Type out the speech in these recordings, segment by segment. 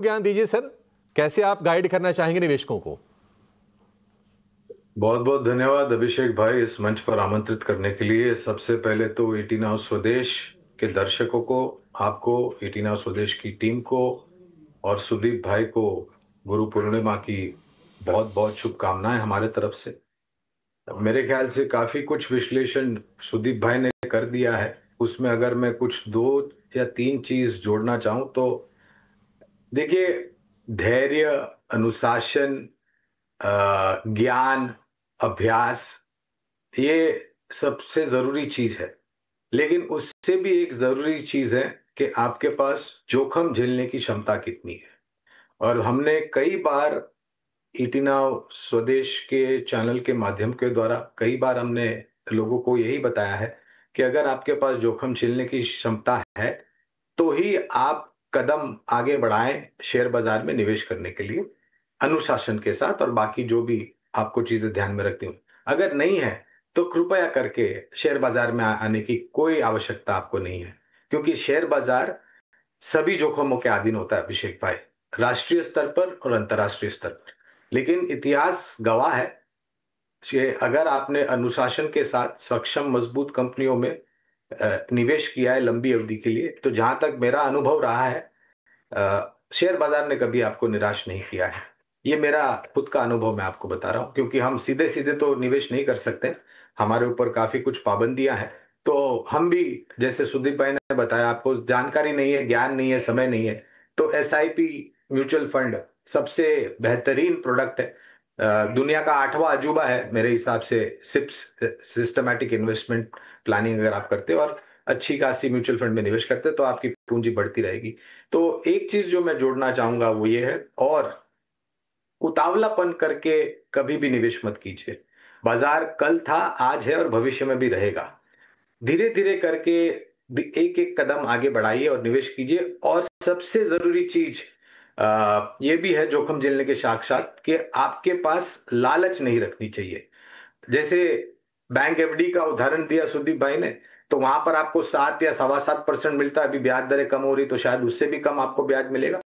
ज्ञान दीजिए सर, कैसे आप गाइड करना चाहेंगे निवेशकों को? बहुत बहुत धन्यवाद अभिषेक भाई इस मंच पर आमंत्रित करने के लिए। सबसे पहले तो 18 हाउस स्वदेश के दर्शकों को, आपको, 18 हाउस स्वदेश की टीम को और सुदीप भाई को गुरु पूर्णिमा की बहुत बहुत शुभकामनाएं हमारे तरफ से। मेरे ख्याल से काफी कुछ विश्लेषण सुदीप भाई ने कर दिया है। उसमें अगर मैं कुछ दो या तीन चीज जोड़ना चाहूं तो देखिए, धैर्य, अनुशासन, ज्ञान, अभ्यास, ये सबसे जरूरी चीज है। लेकिन उससे भी एक जरूरी चीज है कि आपके पास जोखिम झेलने की क्षमता कितनी है। और हमने कई बार इटिना स्वदेश के चैनल के माध्यम के द्वारा कई बार हमने लोगों को यही बताया है कि अगर आपके पास जोखिम झेलने की क्षमता है तो ही आप कदम आगे बढ़ाएं शेयर बाजार में निवेश करने के लिए, अनुशासन के साथ और बाकी जो भी आपको चीजें ध्यान में रखती हूँ। अगर नहीं है तो कृपया करके शेयर बाजार में आने की कोई आवश्यकता आपको नहीं है, क्योंकि शेयर बाजार सभी जोखिमों के अधीन होता है अभिषेक भाई, राष्ट्रीय स्तर पर और अंतर्राष्ट्रीय स्तर पर। लेकिन इतिहास गवाह है कि अगर आपने अनुशासन के साथ सक्षम मजबूत कंपनियों में निवेश किया है लंबी अवधि के लिए, तो जहां तक मेरा अनुभव रहा है, शेयर बाजार ने कभी आपको निराश नहीं किया है। ये मेरा खुद का अनुभव मैं आपको बता रहा हूँ, क्योंकि हम सीधे सीधे तो निवेश नहीं कर सकते, हमारे ऊपर काफी कुछ पाबंदियां हैं। तो हम भी, जैसे सुदीप भाई ने बताया, आपको जानकारी नहीं है, ज्ञान नहीं है, समय नहीं है, तो एसआईपी म्यूचुअल फंड सबसे बेहतरीन प्रोडक्ट है। दुनिया का 8वां अजूबा है मेरे हिसाब से। सिप्स, सिस्टमैटिक इन्वेस्टमेंट प्लानिंग, अगर आप करते हो और अच्छी खासी म्यूचुअल फंड में निवेश करते हो तो आपकी पूंजी बढ़ती रहेगी। तो एक चीज जो मैं जोड़ना चाहूंगा वो ये है, और उतावलापन करके कभी भी निवेश मत कीजिए। बाजार कल था, आज है और भविष्य में भी रहेगा। धीरे धीरे करके एक एक कदम आगे बढ़ाइए और निवेश कीजिए। और सबसे जरूरी चीज ये भी है जोखिम झेलने के साथ साथ कि आपके पास लालच नहीं रखनी चाहिए। जैसे बैंक एफडी का उदाहरण दिया सुदीप भाई ने, तो वहां पर आपको 7 या 7.25% मिलता है। अभी ब्याज दरें कम हो रही तो शायद उससे भी कम आपको ब्याज मिलेगा।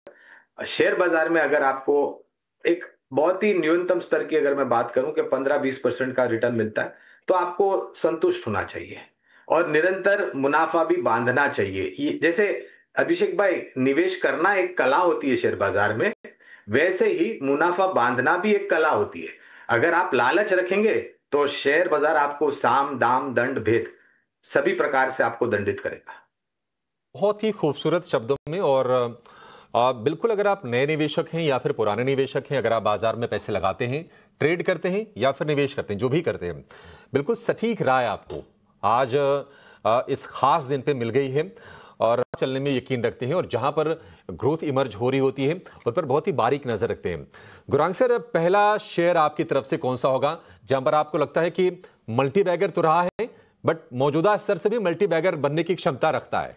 शेयर बाजार में अगर आपको एक बहुत ही न्यूनतम स्तर की अगर मैं बात करूं कि 15-20% का रिटर्न मिलता है, तो आपको संतुष्ट होना चाहिए और निरंतर मुनाफा भी बांधना चाहिए। ये जैसे अभिषेक भाई, निवेश करना एक कला होती है शेयर बाजार में, वैसे ही मुनाफा बांधना भी एक कला होती है। अगर आप लालच रखेंगे तो शेयर बाजार आपको साम दाम दंड भेद सभी प्रकार से आपको दंडित करेगा। बहुत ही खूबसूरत शब्दों में। और बिल्कुल, अगर आप नए निवेशक हैं या फिर पुराने निवेशक हैं, अगर आप बाजार में पैसे लगाते हैं, ट्रेड करते हैं या फिर निवेश करते हैं, जो भी करते हैं, बिल्कुल सटीक राय आपको आज इस खास दिन पे मिल गई है और चलने में यकीन रखते हैं और जहां पर ग्रोथ इमर्ज हो रही होती है उन पर बहुत ही बारीक नजर रखते हैं। गुरांग सर, पहला शेयर आपकी तरफ से कौन सा होगा जहां पर आपको लगता है कि मल्टी बैगर तो रहा है बट मौजूदा स्तर से भी मल्टी बैगर बनने की क्षमता रखता है?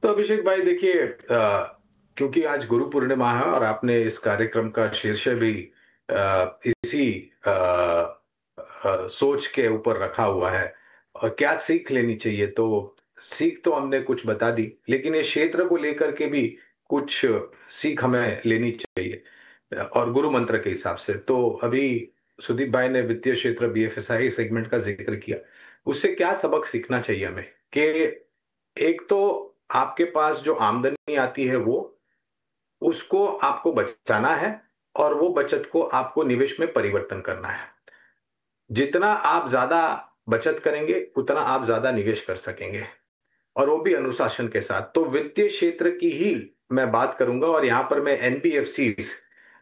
तो अभिषेक भाई देखिए, क्योंकि आज गुरु पूर्णिमा है और आपने इस कार्यक्रम का शीर्षक भी इसी सोच के ऊपर रखा हुआ है, और क्या सीख लेनी चाहिए, तो सीख तो हमने कुछ बता दी, लेकिन ये क्षेत्र को लेकर के भी कुछ सीख हमें लेनी चाहिए। और गुरु मंत्र के हिसाब से तो अभी सुदीप भाई ने वित्तीय क्षेत्र बीएफएसआई सेगमेंट का जिक्र किया। उससे क्या सबक सीखना चाहिए हमें कि एक तो आपके पास जो आमदनी आती है वो, उसको आपको बचाना है और वो बचत को आपको निवेश में परिवर्तन करना है। जितना आप ज्यादा बचत करेंगे उतना आप ज्यादा निवेश कर सकेंगे, और वो भी अनुशासन के साथ। तो वित्तीय क्षेत्र की ही मैं बात करूंगा और यहां पर मैं एनबीएफसीज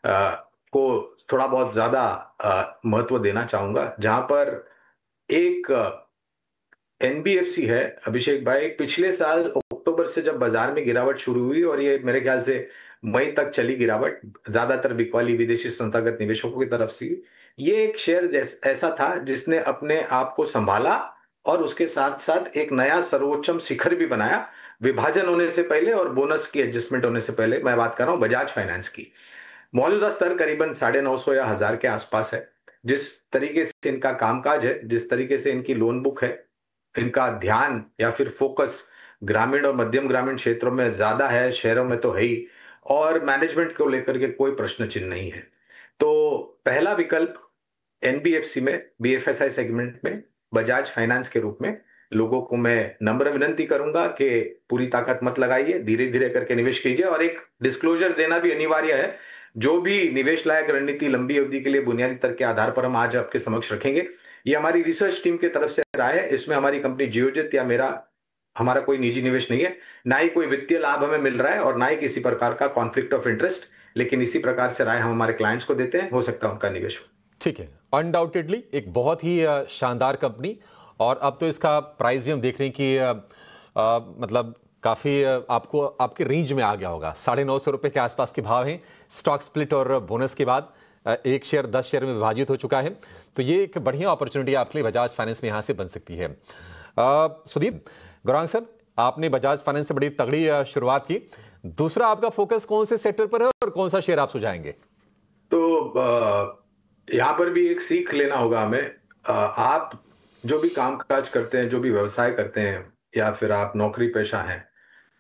को थोड़ा बहुत ज्यादा महत्व देना चाहूंगा, जहां पर एक एनबीएफसी है अभिषेक भाई। पिछले साल अक्टूबर से जब बाजार में गिरावट शुरू हुई और ये मेरे ख्याल से मई तक चली गिरावट, ज्यादातर बिकवाली विदेशी संस्थागत निवेशकों की तरफ से, ये एक शेयर ऐसा था जिसने अपने आप को संभाला और उसके साथ साथ एक नया सर्वोच्चम शिखर भी बनाया। विभाजन होने से पहले और बोनस की एडजस्टमेंट होने से पहले मैं बात कर रहा हूं बजाज फाइनेंस की। मौजूदा स्तर करीबन 950 या 1000 के आसपास है। जिस तरीके से इनका कामकाज है, जिस तरीके से इनकी लोन बुक है, इनका ध्यान या फिर फोकस ग्रामीण और मध्यम ग्रामीण क्षेत्रों में ज्यादा है, शहरों में तो है ही, और मैनेजमेंट को लेकर के कोई प्रश्न चिन्ह नहीं है। तो पहला विकल्प एनबीएफसी में, बीएफएसआई सेगमेंट में बजाज फाइनेंस के रूप में लोगों को मैं नम्र विनंती करूंगा कि पूरी ताकत मत लगाइए, धीरे धीरे करके निवेश कीजिए। और एक डिस्क्लोजर देना भी अनिवार्य है, जो भी निवेश लायक रणनीति लंबी अवधि के लिए बुनियादी तर्क के आधार पर हम आज आपके समक्ष रखेंगे, ये हमारी रिसर्च टीम की तरफ से राय है। इसमें हमारी कंपनी जियोजित या हमारा कोई निजी निवेश नहीं है, ना ही कोई वित्तीय लाभ हमें मिल रहा है और ना ही किसी प्रकार का कॉन्फ्लिक्ट ऑफ इंटरेस्ट, लेकिन इसी प्रकार से राय हम हमारे क्लाइंट्स को देते हैं, हो सकता है उनका निवेश हो। ठीक है, अनडाउटेडली एक बहुत ही शानदार कंपनी, और अब तो इसका प्राइस भी हम देख रहे हैं कि मतलब काफ़ी आपको आपके रेंज में आ गया होगा। 950 रुपये के आसपास के भाव हैं। स्टॉक स्प्लिट और बोनस के बाद एक शेयर 10 शेयर में विभाजित हो चुका है, तो ये एक बढ़िया अपॉर्चुनिटी आपके लिए बजाज फाइनेंस में यहाँ से बन सकती है। सुदीप गौरांग सर, आपने बजाज फाइनेंस से बड़ी तगड़ी शुरुआत की। दूसरा आपका फोकस कौन से सेक्टर पर है और कौन सा शेयर आप सुझाएंगे? तो यहाँ पर भी एक सीख लेना होगा हमें। आप जो भी काम काज करते हैं, जो भी व्यवसाय करते हैं, या फिर आप नौकरी पेशा हैं,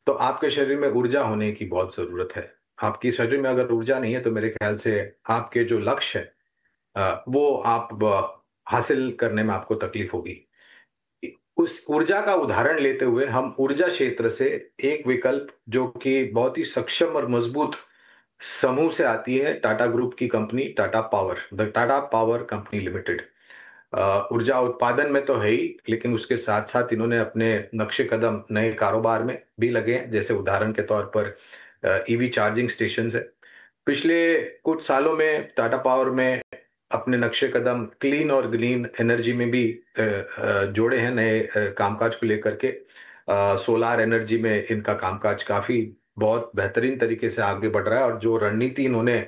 तो आपके शरीर में ऊर्जा होने की बहुत जरूरत है। आपकी शरीर में अगर ऊर्जा नहीं है तो मेरे ख्याल से आपके जो लक्ष्य है वो आप हासिल करने में आपको तकलीफ होगी। उस ऊर्जा का उदाहरण लेते हुए हम ऊर्जा क्षेत्र से एक विकल्प जो कि बहुत ही सक्षम और मजबूत समूह से आती है, टाटा ग्रुप की company Tata power, the Tata power company limited. ऊर्जा उत्पादन में तो है ही, लेकिन उसके साथ साथ इन्होंने अपने नक्शे कदम नए कारोबार में भी लगे हैं, जैसे उदाहरण के तौर पर ईवी चार्जिंग स्टेशन है। पिछले कुछ सालों में टाटा पावर में अपने नक्शे कदम क्लीन और ग्रीन एनर्जी में भी जोड़े हैं, नए कामकाज को लेकर के। सोलार एनर्जी में इनका कामकाज काफी बहुत बेहतरीन तरीके से आगे बढ़ रहा है, और जो रणनीति इन्होंने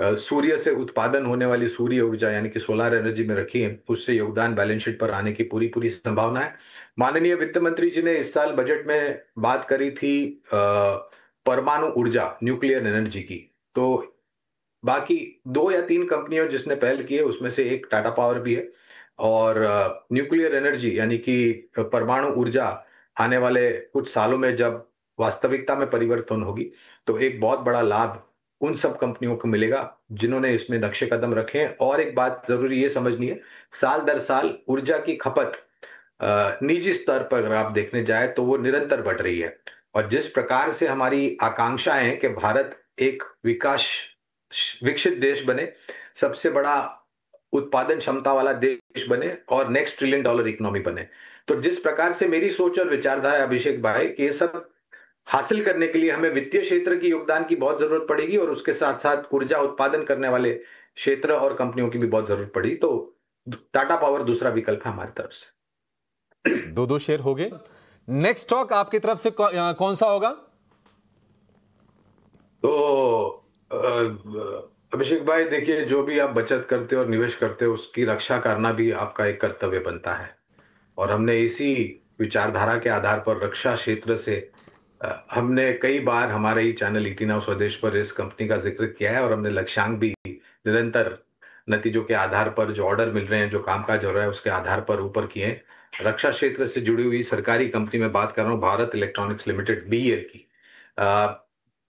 सूर्य से उत्पादन होने वाली सूर्य ऊर्जा यानी कि सोलार एनर्जी में रखी है, उससे योगदान बैलेंस शीट पर आने की पूरी पूरी संभावना है। माननीय वित्त मंत्री जी ने इस साल बजट में बात करी थी परमाणु ऊर्जा, न्यूक्लियर एनर्जी की। तो बाकी 2 या 3 कंपनियों जिसने पहल की है उसमें से एक टाटा पावर भी है, और न्यूक्लियर एनर्जी यानी कि परमाणु ऊर्जा आने वाले कुछ सालों में जब वास्तविकता में परिवर्तन होगी, तो एक बहुत बड़ा लाभ उन सब कंपनियों को मिलेगा जिन्होंने इसमें नक्शे कदम रखे हैं। और एक बात जरूरी ये समझनी है, साल दर साल ऊर्जा की खपत निजी स्तर पर अगर आप देखने जाए तो वो निरंतर बढ़ रही है, और जिस प्रकार से हमारी आकांक्षा है कि भारत एक विकसित देश बने, सबसे बड़ा उत्पादन क्षमता वाला देश बने और नेक्स्ट $1 ट्रिलियन इकोनॉमी बने, तो जिस प्रकार से मेरी सोच और विचारधारा है अभिषेक भाई कि ये सब हासिल करने के लिए हमें वित्तीय क्षेत्र की योगदान की बहुत जरूरत पड़ेगी, और उसके साथ साथ ऊर्जा उत्पादन करने वाले क्षेत्र और कंपनियों की भी बहुत जरूरत पड़ेगी। तो टाटा पावर दूसरा विकल्प है हमारी तरफ से। 2 शेयर हो गए। नेक्स्ट स्टॉक आपकी तरफ से कौन सा होगा? तो अभिषेक भाई देखिए, जो भी आप बचत करते हो और निवेश करते हो उसकी रक्षा करना भी आपका एक कर्तव्य बनता है, और हमने इसी विचारधारा के आधार पर रक्षा क्षेत्र से हमने कई बार हमारे ही चैनल ईटी नाउ स्वदेश पर इस कंपनी का जिक्र किया है, और हमने लक्ष्यांक भी निरंतर नतीजों के आधार पर, जो ऑर्डर मिल रहे हैं, जो कामकाज हो रहा है उसके आधार पर ऊपर किए हैं। रक्षा क्षेत्र से जुड़ी हुई सरकारी कंपनी में बात कर रहा हूँ, भारत इलेक्ट्रॉनिक्स लिमिटेड, बीईएल की।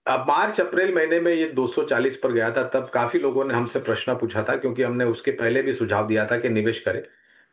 अब मार्च अप्रैल महीने में ये 240 पर गया था, तब काफी लोगों ने हमसे प्रश्न पूछा था, क्योंकि हमने उसके पहले भी सुझाव दिया था कि निवेश करें।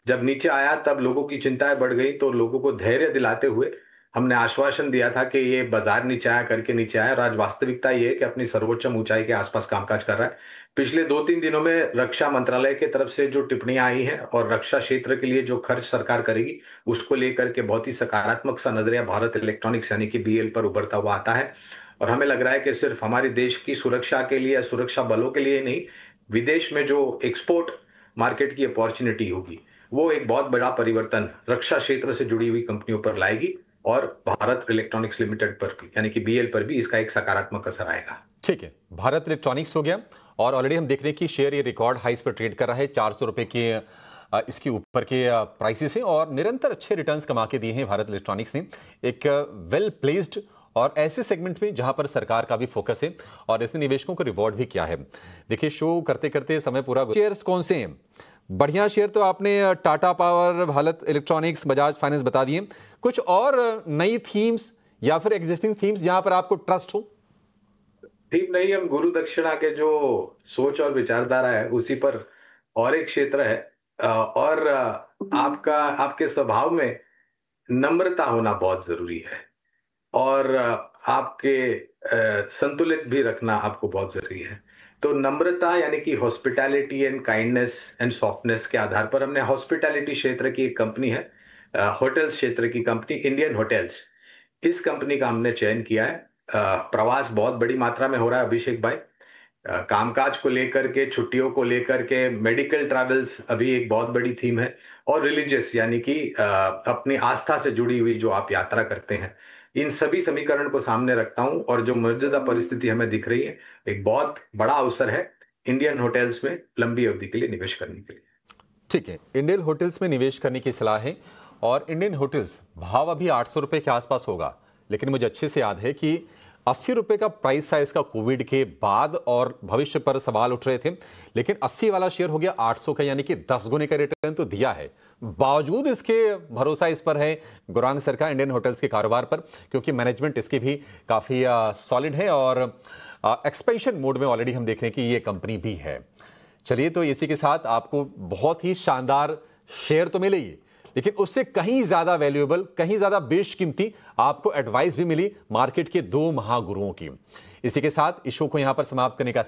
जब नीचे आया तब लोगों की चिंताएं बढ़ गई, तो लोगों को धैर्य दिलाते हुए हमने आश्वासन दिया था कि ये बाजार नीचे आया करके नीचे आया, और आज वास्तविकता ये है कि अपनी सर्वोच्च ऊंचाई के आसपास कामकाज कर रहा है। पिछले 2-3 दिनों में रक्षा मंत्रालय की तरफ से जो टिप्पणियां आई हैं और रक्षा क्षेत्र के लिए जो खर्च सरकार करेगी उसको लेकर के बहुत ही सकारात्मक सा नजरिया भारत इलेक्ट्रॉनिक्स यानी कि बीएल पर उभरता हुआ आता है, और हमें लग रहा है कि सिर्फ हमारे देश की सुरक्षा के लिए या सुरक्षा बलों के लिए नहीं, विदेश में जो एक्सपोर्ट मार्केट की अपॉर्चुनिटी होगी वो एक बहुत बड़ा परिवर्तन रक्षा क्षेत्र से जुड़ी हुई कंपनियों पर लाएगी, और भारत इलेक्ट्रॉनिक्स लिमिटेड पर भी यानी कि बीएल पर भी इसका एक सकारात्मक असर आएगा। ठीक है, भारत इलेक्ट्रॉनिक्स हो गया, और ऑलरेडी हम देख रहे हैं कि शेयर ये रिकॉर्ड हाइस पर ट्रेड कर रहा है। 400 रुपए के इसके ऊपर के प्राइसेस हैं, और निरंतर अच्छे रिटर्न्स कमा के दिए हैं भारत इलेक्ट्रॉनिक्स ने, एक वेल प्लेस्ड और ऐसे सेगमेंट में जहां पर सरकार का भी फोकस है, और इसने निवेशकों को रिवॉर्ड भी किया है। देखिए, शो करते करते समय पूरा। शेयर्स कौन से हैं? बढ़िया शेयर तो आपने Tata power, Bharat electronics, Bajaj finance बता दिए। कुछ और नई थीम्स या फिर एग्जिस्टिंग थीम्स जहां पर आपको ट्रस्ट हो? थीम नहीं, हम गुरु दक्षिणा के जो सोच और विचारधारा है उसी पर और एक क्षेत्र है। और आपके स्वभाव में नम्रता होना बहुत जरूरी है। और आपके संतुलित भी रखना आपको बहुत जरूरी है। तो नम्रता यानी कि hospitality and kindness and softness के आधार पर हमने हॉस्पिटैलिटी क्षेत्र की एक कंपनी है, होटल्स क्षेत्र की कंपनी इंडियन होटल्स, इस कंपनी का हमने चयन किया है। प्रवास बहुत बड़ी मात्रा में हो रहा है अभिषेक भाई। कामकाज को लेकर के, छुट्टियों को लेकर के, मेडिकल ट्रैवल्स अभी एक बहुत बड़ी थीम है। और रिलीजियस यानी कि अपनी आस्था से जुड़ी हुई जो आप यात्रा करते हैं, इन सभी समीकरण को सामने रखता हूं। और जो मौजूदा परिस्थिति हमें दिख रही है, एक बहुत बड़ा अवसर है इंडियन होटल्स में लंबी अवधि के लिए निवेश करने के लिए। ठीक है, इंडियन होटल्स में निवेश करने की सलाह है। और इंडियन होटल्स भाव अभी 800 रुपए के आसपास होगा, लेकिन मुझे अच्छे से याद है कि 80 रुपए का प्राइस था इसका कोविड के बाद, और भविष्य पर सवाल उठ रहे थे। लेकिन 80 वाला शेयर हो गया 800 का, यानी कि 10 गुने का रिटर्न तो दिया है। बावजूद इसके भरोसा इस पर है गौरांग सर का, इंडियन होटल्स के कारोबार पर, क्योंकि मैनेजमेंट इसकी भी काफी सॉलिड है और एक्सपेंशन मोड में ऑलरेडी हम देख रहे हैं कि ये कंपनी भी है। चलिए, तो इसी के साथ आपको बहुत ही शानदार शेयर तो मिले ही, लेकिन उससे कहीं ज्यादा वैल्यूएबल, कहीं ज्यादा बेशकीमती आपको एडवाइस भी मिली मार्केट के दो महागुरुओं की। इसी के साथ इस शो को यहां पर समाप्त करने का